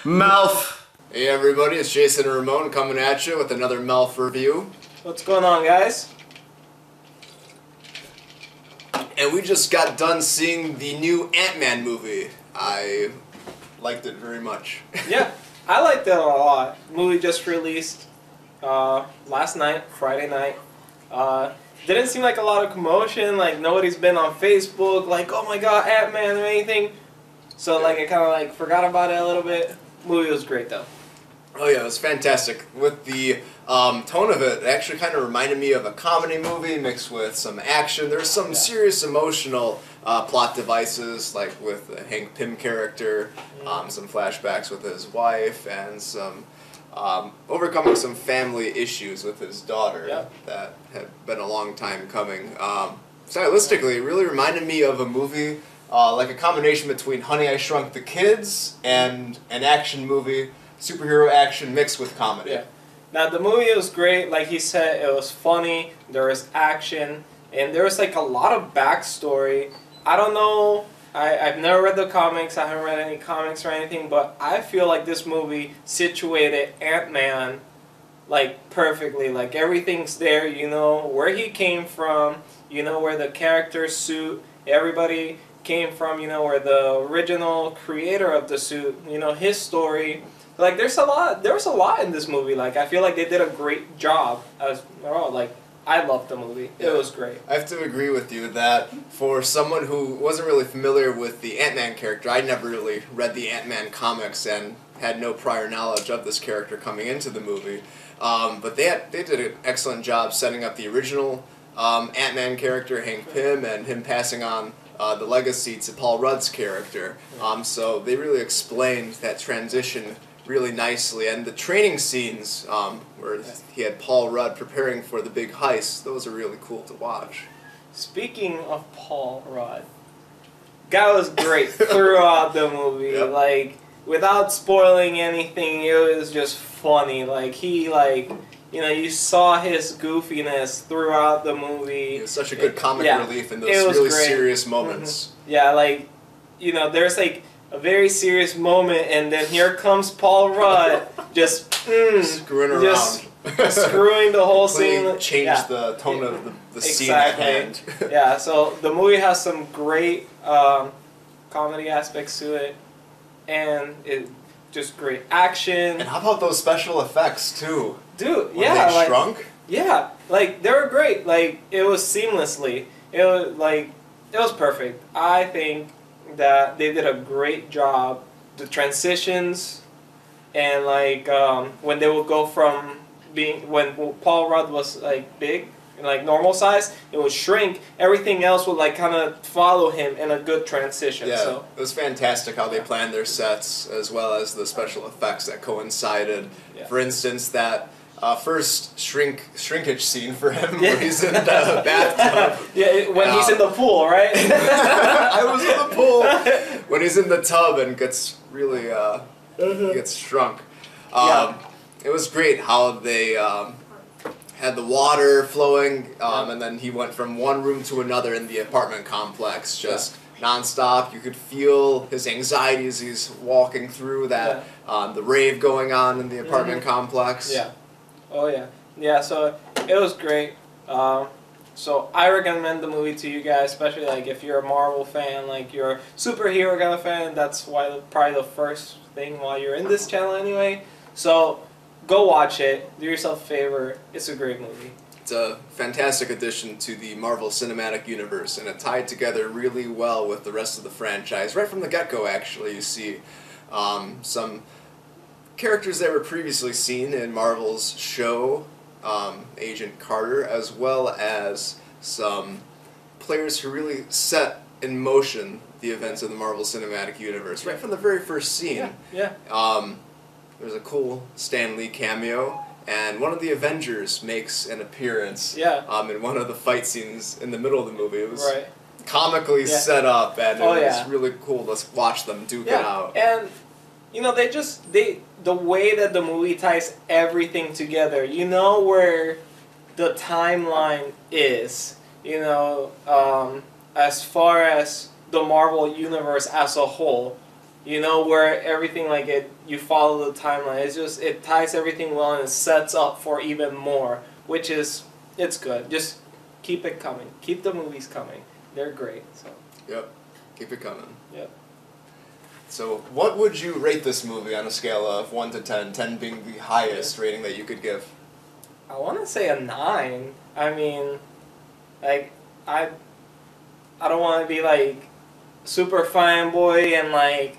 MELF! Hey everybody, it's Jason and Ramon coming at you with another MELF review. What's going on, guys? And we just got done seeing the new Ant-Man movie. I liked it very much. Yeah, I liked it a lot. Movie just released last night, Friday night. Didn't seem like a lot of commotion, like nobody's been on Facebook, like, oh my god, Ant-Man or anything. So like I kind of like forgot about it a little bit. Movie was great though. Oh yeah, it was fantastic. With the tone of it actually kind of reminded me of a comedy movie mixed with some action. There's some serious emotional plot devices, like with the Hank Pym character, some flashbacks with his wife, and some overcoming some family issues with his daughter that had been a long time coming. Stylistically, it really reminded me of a movie like a combination between Honey, I Shrunk the Kids and an action movie. Superhero action mixed with comedy. Yeah. Now the movie was great, like he said, it was funny, there was action, and there was like a lot of backstory. I don't know, I've never read the comics, I haven't read any comics or anything, but I feel like this movie situated Ant-Man like perfectly. Like everything's there, you know where he came from, you know where the character's suit, everybody came from, you know where the original creator of the suit, you know, his story. Like there was a lot in this movie. Like I feel like they did a great job as well. Like I loved the movie. Yeah. It was great. I have to agree with you that for someone who wasn't really familiar with the Ant-Man character, I never really read the Ant-Man comics and had no prior knowledge of this character coming into the movie. But they did an excellent job setting up the original Ant-Man character, Hank Pym, and him passing on the legacy to Paul Rudd's character. So they really explained that transition really nicely, and the training scenes where he had Paul Rudd preparing for the big heist, those are really cool to watch. Speaking of Paul Rudd, guy was great throughout the movie. Yep. Like without spoiling anything, it was just funny. Like he you know, you saw his goofiness throughout the movie. It was such a good comic relief in those really serious moments. Yeah, like, you know, there's like a very serious moment, and then here comes Paul Rudd, just screwing around, just screwing the whole scene. Change the tone of the scene at hand. Yeah, so the movie has some great comedy aspects to it, and it just great action. And how about those special effects too? Dude, when they shrunk? Yeah, like they were great. Like it was seamlessly. It was perfect. I think that they did a great job. The transitions, and like when they would go from when Paul Rudd was like big, like normal size, it would shrink. Everything else would like kind of follow him in a good transition. Yeah, so it was fantastic how they planned their sets as well as the special effects that coincided. Yeah. For instance, that first shrinkage scene for him where he's in the bathtub. Yeah, when he's in the pool, right? I was in the pool. When he's in the tub and gets really gets shrunk. It was great how they had the water flowing, and then he went from one room to another in the apartment complex, just nonstop. You could feel his anxiety as he's walking through that, the rave going on in the apartment complex. Yeah. Oh yeah. Yeah, so it was great. So I recommend the movie to you guys, especially like if you're a Marvel fan, like you're a superhero kind of fan. That's probably the first thing while you're in this channel anyway. So go watch it. Do yourself a favor. It's a great movie. It's a fantastic addition to the Marvel Cinematic Universe, and it tied together really well with the rest of the franchise. Right from the get-go, actually, you see some characters that were previously seen in Marvel's show, Agent Carter, as well as some players who really set in motion the events of the Marvel Cinematic Universe. Right from the very first scene. There's a cool Stan Lee cameo, and one of the Avengers makes an appearance in one of the fight scenes in the middle of the movie. It was comically set up, and it was really cool to watch them duke it out. And you know, the way that the movie ties everything together, you know where the timeline is, you know, as far as the Marvel Universe as a whole. You know where everything like it. You follow the timeline. It ties everything well and it sets up for even more, which is it's good. Just keep it coming. Keep the movies coming. They're great. So. Yep. Keep it coming. Yep. So, what would you rate this movie on a scale of 1 to 10, 10 being the highest rating that you could give? I want to say a 9. I mean, like, I don't want to be, like, super fanboy and, like,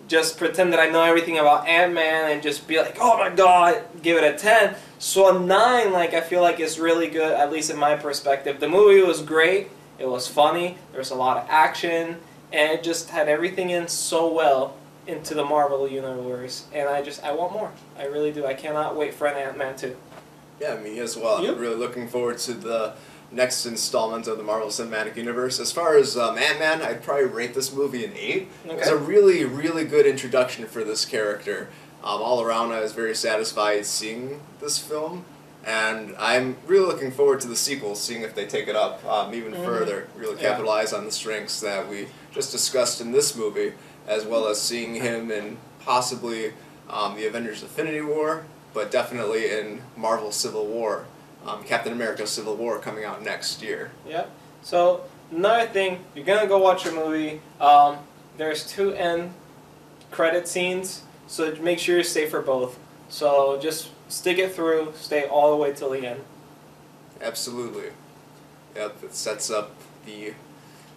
just pretend that I know everything about Ant-Man and just be like, oh my god, give it a 10. So a 9, like, I feel like is really good, at least in my perspective. The movie was great. It was funny. There was a lot of action. And it just had everything in so well into the Marvel Universe. And I want more. I really do. I cannot wait for an Ant-Man 2. Yeah, me as well. You? I'm really looking forward to the next installment of the Marvel Cinematic Universe. As far as Ant-Man, I'd probably rate this movie an 8. Okay. It was a really, really good introduction for this character. All around, I was very satisfied seeing this film. And I'm really looking forward to the sequel, seeing if they take it up even further, really capitalize on the strengths that we just discussed in this movie, as well as seeing him in possibly the Avengers Infinity War, but definitely in Marvel Civil War, Captain America Civil War coming out next year. Yep. So, another thing, you're going to go watch a movie. There's 2 end credit scenes, so make sure you stay for both. So, just stick it through, stay all the way till the end. Absolutely. Yep, it sets up the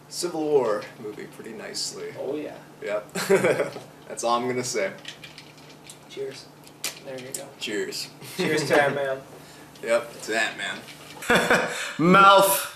Civil War movie pretty nicely. Oh, yeah. Yep. That's all I'm going to say. Cheers. There you go. Cheers. Cheers to Ant-Man. Yep, to Ant-Man. MELF.